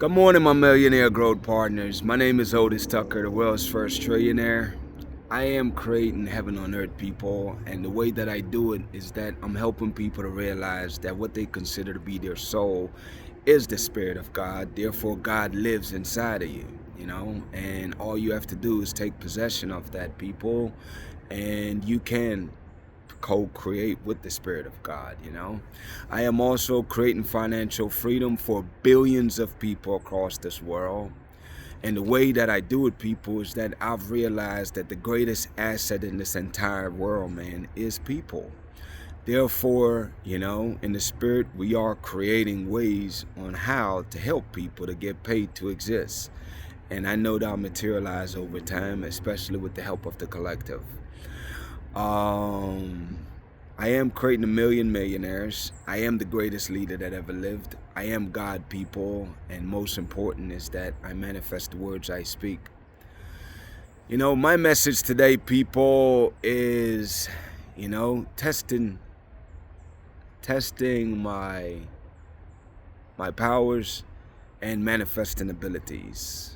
Good morning, my millionaire growth partners. My name is Otis Tucker, the world's first trillionaire. I am creating heaven on earth, people, and the way that I do it is that I'm helping people to realize that what they consider to be their soul is the Spirit of God. Therefore, God lives inside of you, and all you have to do is take possession of that, people, and you can co-create with the Spirit of God. I am also creating financial freedom for billions of people across this world. And the way that I do it, people, is that I've realized that the greatest asset in this entire world, man, is people. Therefore, in the spirit, we are creating ways on how to help people to get paid to exist. And I know that'll materialize over time, especially with the help of the collective. Um, I am creating a million millionaires. I am the greatest leader that ever lived. I am God, people, and most important is that I manifest the words I speak. My message today, people, is, testing my powers and manifesting abilities.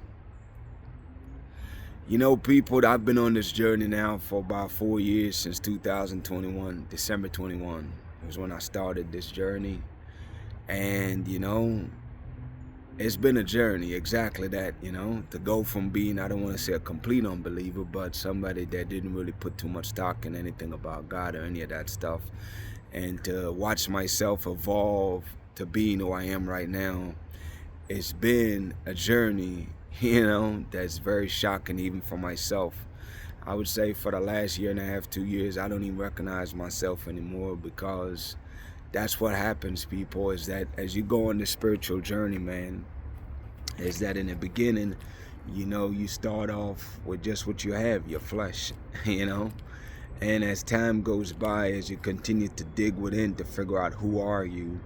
People, I've been on this journey now for about 4 years, since 2021, December 21 was when I started this journey. And, it's been a journey, exactly that, to go from being, I don't want to say a complete unbeliever, but somebody that didn't really put too much stock in anything about God or any of that stuff, and to watch myself evolve to being who I am right now. It's been a journey, that's very shocking even for myself. I would say for the last year and a half, 2 years, I don't even recognize myself anymore, because that's what happens, people, is that as you go on the spiritual journey, man, is that in the beginning, you start off with just what you have, your flesh, and as time goes by, as you continue to dig within to figure out who are you,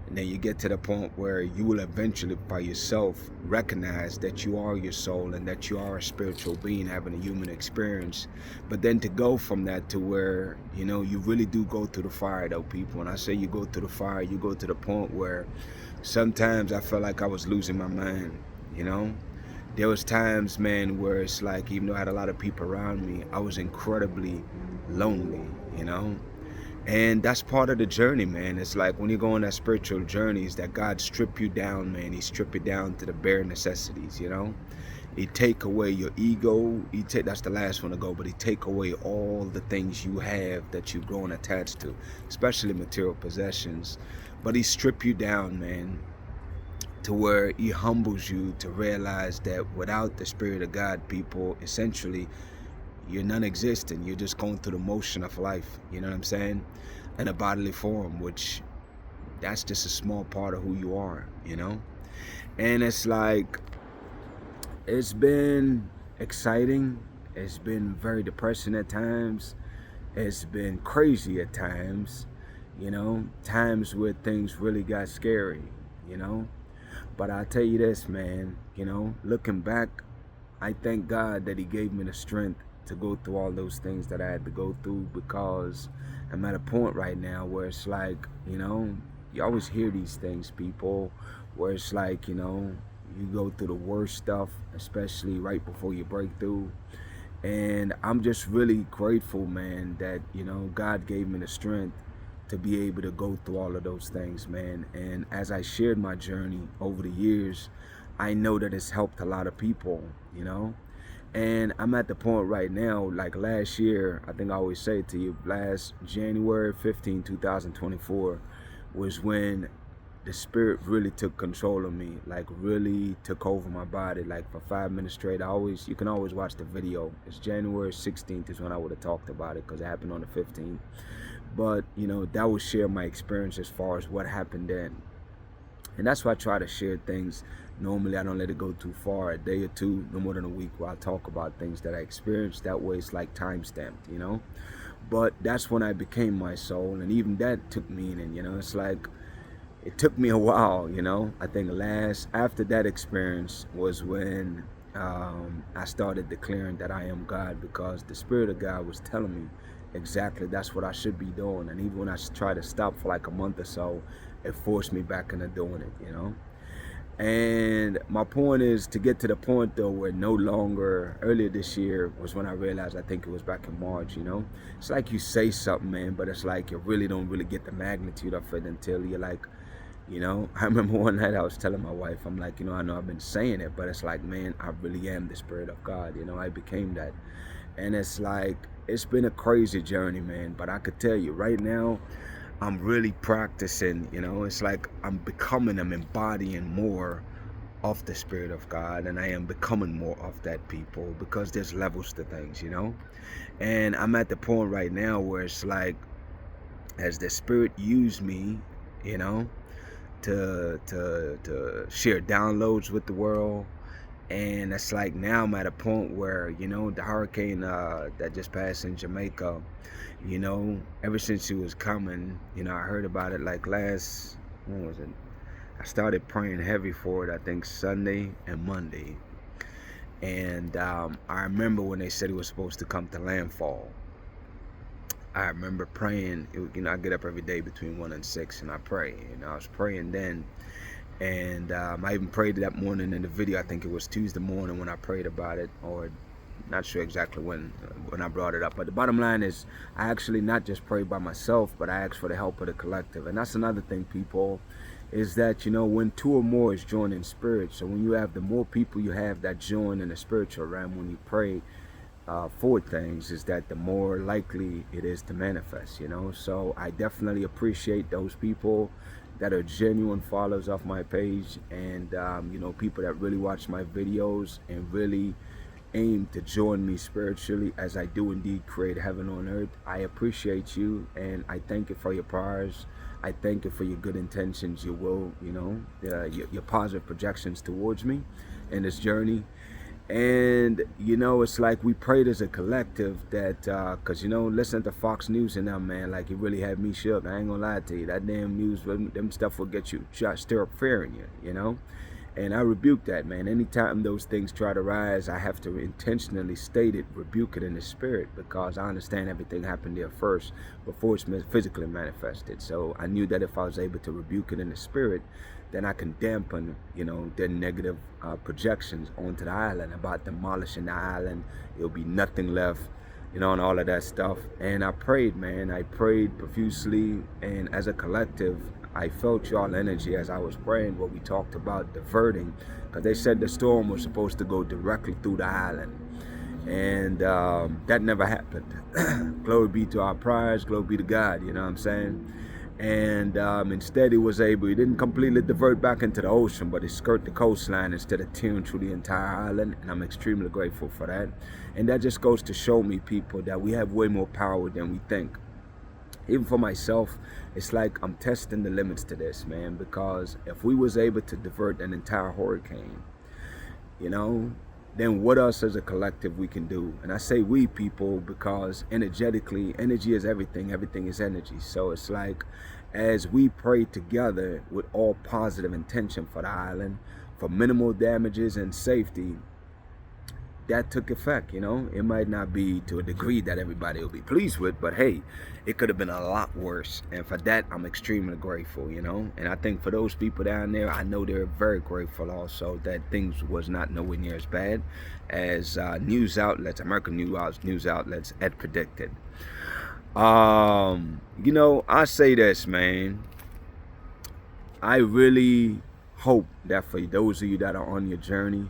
and then you get to the point where you will eventually by yourself recognize that you are your soul and that you are a spiritual being having a human experience. But then to go from that to where, you really do go through the fire, though, people. When I say you go through the fire, you go to the point where sometimes I felt like I was losing my mind. There was times, man, where it's like, even though I had a lot of people around me, I was incredibly lonely. And that's part of the journey, man. It's like when you go on that spiritual journey, is that God strip you down, man. He strip you down to the bare necessities. He take away your ego. That's the last one to go, but he take away all the things you have that you've grown attached to, especially material possessions. But he strip you down, man, to where he humbles you to realize that without the Spirit of God, people, essentially, you're non-existent. You're just going through the motion of life, you know what I'm saying? In a bodily form, which that's just a small part of who you are. And it's like, it's been exciting. It's been very depressing at times. It's been crazy at times, times where things really got scary. But I'll tell you this, man, looking back, I thank God that he gave me the strength to go through all those things that I had to go through, because I'm at a point right now where it's like, you always hear these things, people, where it's like, you go through the worst stuff, especially right before you break through. And I'm just really grateful, man, that, God gave me the strength to be able to go through all of those things, man. And as I shared my journey over the years, I know that it's helped a lot of people. And I'm at the point right now, like last year, I think I always say it to you, last January 15, 2024, was when the Spirit really took control of me, like really took over my body, like for 5 minutes straight. You can always watch the video. It's January 16th is when I would have talked about it, because it happened on the 15th. But, that would share my experience as far as what happened then. And that's why I try to share things. Normally, I don't let it go too far, a day or two, no more than a week, where I talk about things that I experienced. That way, it's like time-stamped. But that's when I became my soul, and even that took meaning. It's like, it took me a while. I think after that experience was when I started declaring that I am God, because the Spirit of God was telling me exactly that's what I should be doing. And even when I tried to stop for like a month or so, it forced me back into doing it. And my point is to get to the point though where no longer, earlier this year was when I realized, I think it was back in March, it's like you say something, man, but it's like you really don't really get the magnitude of it until you're like, I remember one night I was telling my wife, I'm like, I know I've been saying it, but it's like, man, I really am the Spirit of God. I became that. And it's like, it's been a crazy journey, man. But I could tell you right now, I'm really practicing, it's like I'm embodying more of the Spirit of God, and I am becoming more of that people, because there's levels to things, And I'm at the point right now where it's like, as the Spirit used me, you know, to share downloads with the world. And it's like now I'm at a point where, the hurricane that just passed in Jamaica, ever since it was coming, I heard about it like when was it? I started praying heavy for it, I think Sunday and Monday. And I remember when they said it was supposed to come to landfall. I remember praying, I get up every day between 1 and 6 and I pray. I was praying then. And I even prayed that morning in the video. I think it was Tuesday morning when I prayed about it, or not sure exactly when I brought it up. But the bottom line is, I actually not just prayed by myself, but I asked for the help of the collective. And that's another thing, people, is that, when two or more is joined in spirit. So when you have the more people you have that join in the spiritual realm, when you pray for things, is that the more likely it is to manifest, So I definitely appreciate those people that are genuine followers of my page, and people that really watch my videos and really aim to join me spiritually, as I do indeed create heaven on earth. I appreciate you, and I thank you for your prayers. I thank you for your good intentions, your will, your positive projections towards me in this journey. And it's like we prayed as a collective that because listening to Fox News and them, man, like, it really had me shook. I ain't gonna lie to you, that damn news, them stuff will get you, stir up fear in you, and I rebuke that, man. Anytime those things try to rise, I have to intentionally state it, rebuke it in the spirit, because I understand everything happened there first before it's physically manifested. So I knew that if I was able to rebuke it in the spirit, then I can dampen, their negative projections onto the island about demolishing the island. It'll be nothing left, and all of that stuff. And I prayed, man. I prayed profusely, and as a collective, I felt y'all energy as I was praying, what we talked about diverting, because they said the storm was supposed to go directly through the island. And that never happened. Glory be to our prize, glory be to God, you know what I'm saying? And instead he didn't completely divert back into the ocean, but he skirted the coastline instead of tearing through the entire island, and I'm extremely grateful for that. And that just goes to show me, people, that we have way more power than we think. Even for myself, it's like I'm testing the limits to this, man, because if we was able to divert an entire hurricane, then what else as a collective we can do? And I say we, people, because energetically, energy is everything. Everything is energy. So it's like, as we pray together with all positive intention for the island, for minimal damages and safety, that took effect. It might not be to a degree that everybody will be pleased with, but hey, it could have been a lot worse. And for that, I'm extremely grateful, And I think for those people down there, I know they're very grateful also that things was not nowhere near as bad as news outlets, American news outlets had predicted. I say this, man. I really hope that for those of you that are on your journey,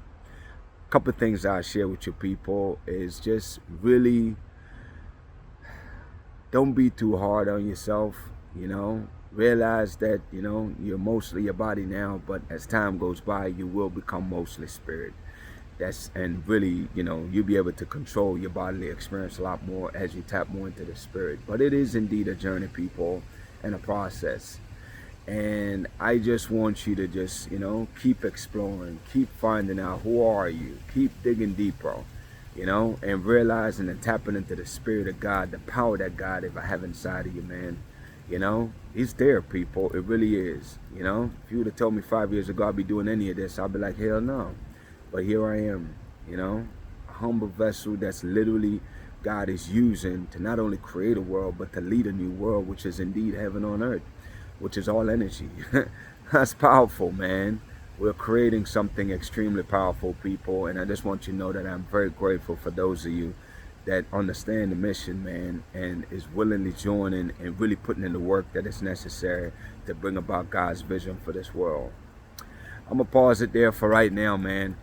couple of things I share with you people is just really don't be too hard on yourself. Realize that you're mostly your body now, but as time goes by, you will become mostly spirit. And really, you'll be able to control your bodily experience a lot more as you tap more into the spirit. But it is indeed a journey, people, and a process. And I just want you to just, keep exploring, keep finding out who are you, keep digging deeper, and realizing and tapping into the spirit of God, the power that God if I have inside of you, man. He's there, people. It really is. If you would have told me 5 years ago I'd be doing any of this, I'd be like, hell no. But here I am, a humble vessel that's literally God is using to not only create a world, but to lead a new world, which is indeed heaven on earth, which is all energy. That's powerful, man. We're creating something extremely powerful, people, and I just want you to know that I'm very grateful for those of you that understand the mission, man, and is willingly joining and really putting in the work that is necessary to bring about God's vision for this world. I'm gonna pause it there for right now, man.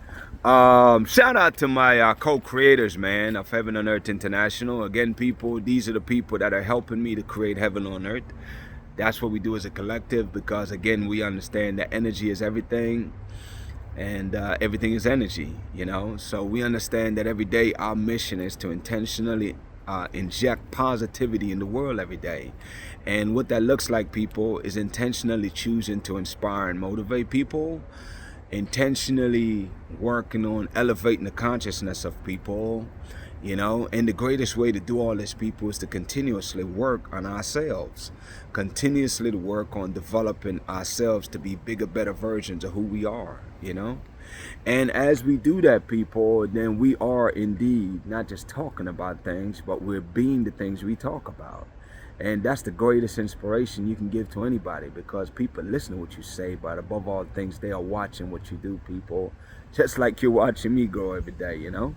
Shout out to my co-creators, man, of Heaven on Earth International. Again, people, these are the people that are helping me to create Heaven on Earth. That's what we do as a collective, because again, we understand that energy is everything, and everything is energy, you know. So we understand that every day our mission is to intentionally inject positivity in the world every day. And what that looks like, people, is intentionally choosing to inspire and motivate people, intentionally working on elevating the consciousness of people, you know. And the greatest way to do all this, people, is to continuously work on ourselves, continuously to work on developing ourselves to be bigger, better versions of who we are, you know. And as we do that, people, then we are indeed not just talking about things, but we're being the things we talk about. And that's the greatest inspiration you can give to anybody, because people listen to what you say, but above all things, they are watching what you do, people, just like you're watching me grow every day, you know.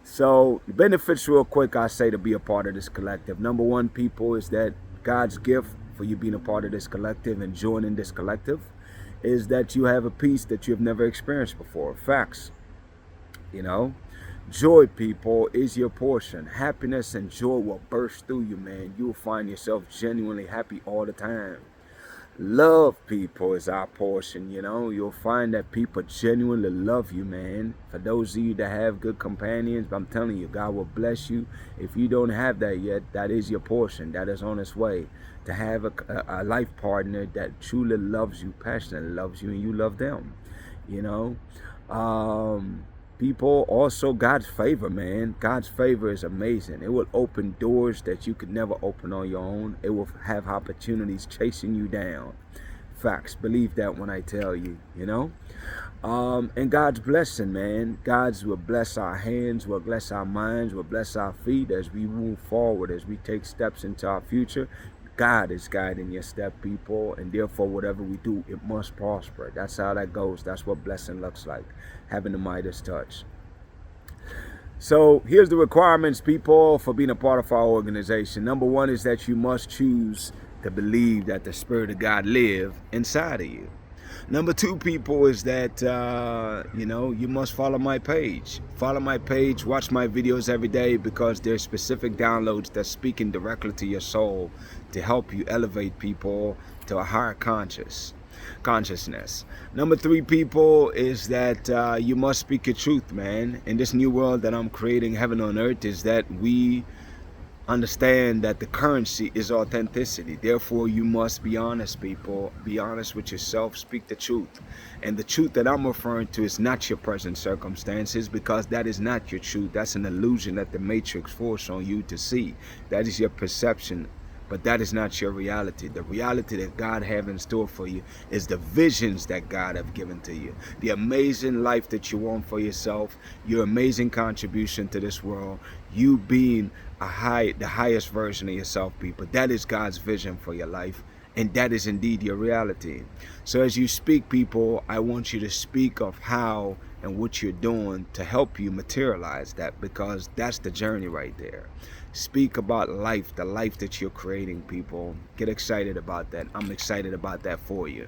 So the benefits, real quick, I say, to be a part of this collective. Number one, people, is that God's gift for you being a part of this collective and joining this collective is that you have a peace that you've never experienced before. Facts. You know, joy, people, is your portion. Happiness and joy will burst through you, man. You will find yourself genuinely happy all the time. Love, people, is our portion, you know. You'll find that people genuinely love you, man. For those of you that have good companions, I'm telling you, God will bless you. If you don't have that yet, that is your portion. That is on its way. To have a life partner that truly loves you, passionately loves you, and you love them, you know. People, also God's favor, man. God's favor is amazing. It will open doors that you could never open on your own. It will have opportunities chasing you down. Facts. Believe that when I tell you, you know. And God's blessing, man. God's will bless our hands, will bless our minds, will bless our feet as we move forward, as we take steps into our future. God is guiding your step, people, and therefore whatever we do, it must prosper. That's how that goes. That's what blessing looks like, having the Midas touch. So here's the requirements, people, for being a part of our organization. Number one is that you must choose to believe that the Spirit of God lives inside of you. Number two, people, is that, you know, you must follow my page. Follow my page, watch my videos every day, because there's specific downloads that's speaking directly to your soul to help you elevate, people, to a higher consciousness. Number three, people, is that you must speak your truth, man. In this new world that I'm creating, Heaven on Earth, is that we understand that the currency is authenticity. Therefore, you must be honest, people. Be honest with yourself. Speak the truth. And the truth that I'm referring to is not your present circumstances, because that is not your truth. That's an illusion that the Matrix forced on you to see. That is your perception, but that is not your reality. The reality that God have in store for you is the visions that God have given to you. The amazing life that you want for yourself, your amazing contribution to this world, you being the highest version of yourself, people. That is God's vision for your life, and that is indeed your reality. So as you speak, people, I want you to speak of how and what you're doing to help you materialize that, because that's the journey right there. Speak about life, the life that you're creating, people. Get excited about that. I'm excited about that for you.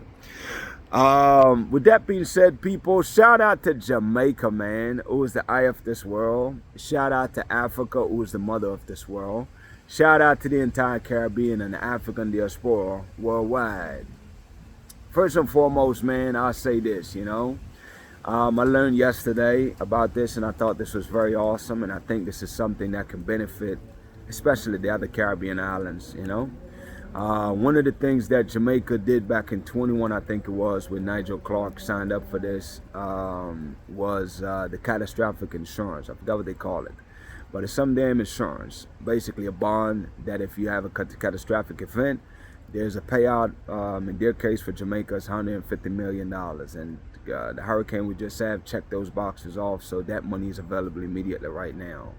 With that being said, people, shout out to Jamaica, man, who is the eye of this world. Shout out to Africa, who is the mother of this world. Shout out to the entire Caribbean and the African diaspora worldwide. First and foremost, man, I'll say this, you know. I learned yesterday about this, and I thought this was very awesome, and I think this is something that can benefit especially the other Caribbean islands, you know. One of the things that Jamaica did back in 21, I think it was, when Nigel Clark signed up for this, was the catastrophic insurance. I forgot what they call it, but it's some damn insurance, basically a bond that if you have a catastrophic event, there's a payout. In their case for Jamaica, it's $150 million, and the hurricane we just had, checked those boxes off, so that money is available immediately right now.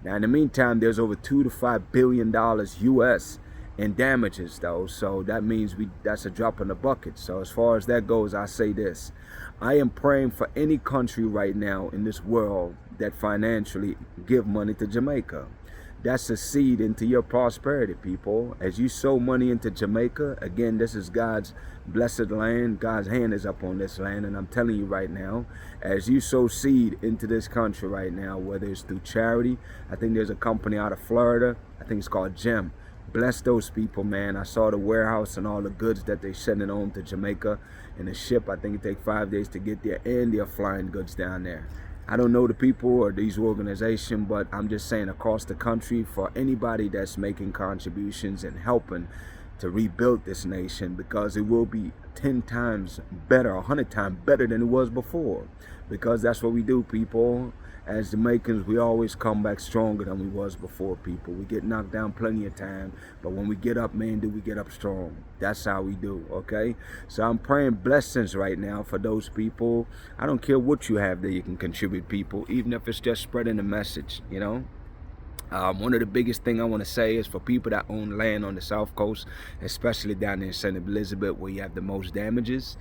Now, in the meantime, there's over $2 to $5 billion US in damages though, so that means that's a drop in the bucket. So as far as that goes, I say this: I am praying for any country right now in this world that financially give money to Jamaica. That's a seed into your prosperity, people. As you sow money into Jamaica, again, this is God's blessed land. God's hand is up on this land, and I'm telling you right now, as you sow seed into this country right now, whether it's through charity, I think there's a company out of Florida, I think it's called Gem. Bless those people, man. I saw the warehouse and all the goods that they sending home to Jamaica in the ship. I think it takes 5 days to get there, and they're flying goods down there. I don't know the people or these organizations, but I'm just saying across the country, for anybody that's making contributions and helping to rebuild this nation, because it will be 10 times better, 100 times better than it was before, because that's what we do, people. As Jamaicans, we always come back stronger than we was before, people. We get knocked down plenty of time, but when we get up, man, do we get up strong. That's how we do, okay? So I'm praying blessings right now for those people. I don't care what you have that you can contribute, people, even if it's just spreading the message, you know? One of the biggest thing I want to say is for people that own land on the South Coast, especially down there in St. Elizabeth where you have the most damages.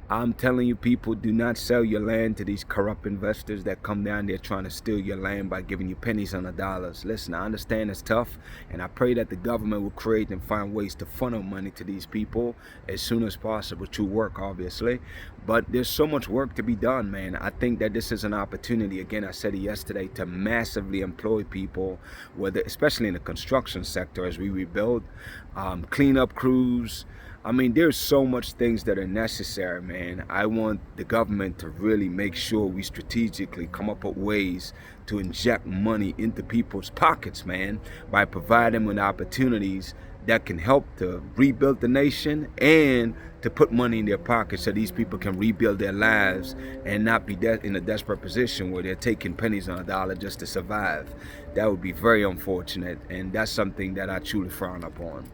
I'm telling you, people, do not sell your land to these corrupt investors that come down there trying to steal your land by giving you pennies on the dollars. Listen, I understand it's tough, and I pray that the government will create and find ways to funnel money to these people as soon as possible, through work, obviously. But there's so much work to be done, man. I think that this is an opportunity, again, I said it yesterday, to massively employ people, whether, especially in the construction sector as we rebuild, cleanup crews. I mean, there's so much things that are necessary, man. I want the government to really make sure we strategically come up with ways to inject money into people's pockets, man, by providing them with opportunities that can help to rebuild the nation and to put money in their pockets so these people can rebuild their lives and not be in a desperate position where they're taking pennies on a dollar just to survive. That would be very unfortunate, and that's something that I truly frown upon.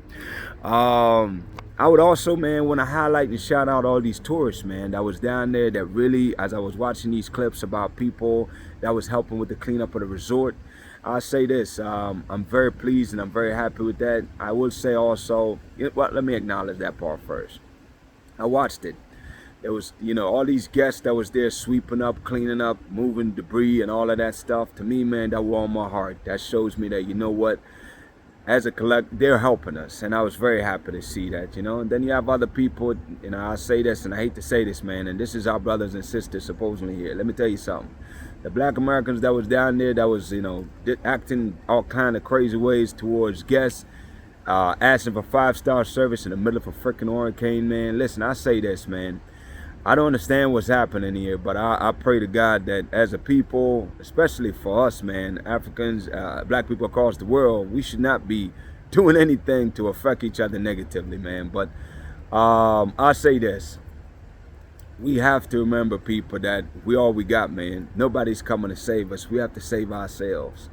I would also, man, want to highlight and shout out all these tourists, man, that was down there that really, as I was watching these clips about people that was helping with the cleanup of the resort, I'll say this, I'm very pleased and I'm very happy with that. I will say also, well, let me acknowledge that part first. I watched it. There was, all these guests that was there sweeping up, cleaning up, moving debris and all of that stuff. To me, man, that warmed my heart. That shows me that, you know what, as a collective, they're helping us, and I was very happy to see that, And then you have other people, I say this, and I hate to say this, man, and this is our brothers and sisters supposedly here. Let me tell you something. The black Americans that was down there, that was, acting all kind of crazy ways towards guests, asking for 5-star service in the middle of a freaking hurricane, man. Listen, I say this, man. I don't understand what's happening here, but I pray to God that as a people, especially for us, man, Africans, black people across the world, we should not be doing anything to affect each other negatively, man. But I say this. We have to remember, people, that we all we got, man. Nobody's coming to save us. We have to save ourselves.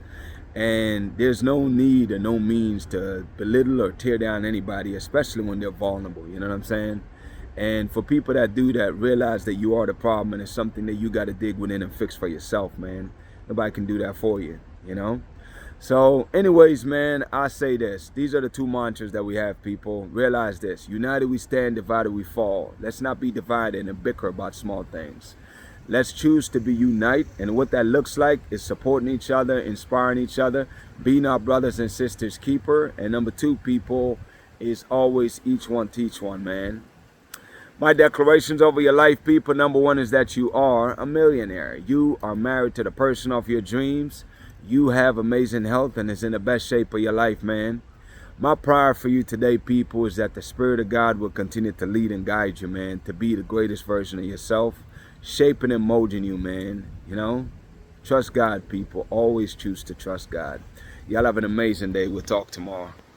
And there's no need or no means to belittle or tear down anybody, especially when they're vulnerable. You know what I'm saying? And for people that do that, realize that you are the problem and it's something that you got to dig within and fix for yourself, man. Nobody can do that for you, So anyways, man, I say this. These are the two mantras that we have, people. Realize this. United we stand, divided we fall. Let's not be divided and bicker about small things. Let's choose to be unite, and what that looks like is supporting each other, inspiring each other, being our brothers and sisters keeper. And number 2, people, is always each one teach one, man. My declarations over your life, people. Number 1 is that you are a millionaire. You are married to the person of your dreams. You have amazing health and is in the best shape of your life, man. My prayer for you today, people, is that the Spirit of God will continue to lead and guide you, man, to be the greatest version of yourself, shaping and molding you, man. Trust God, people. Always choose to trust God. Y'all have an amazing day. We'll talk tomorrow.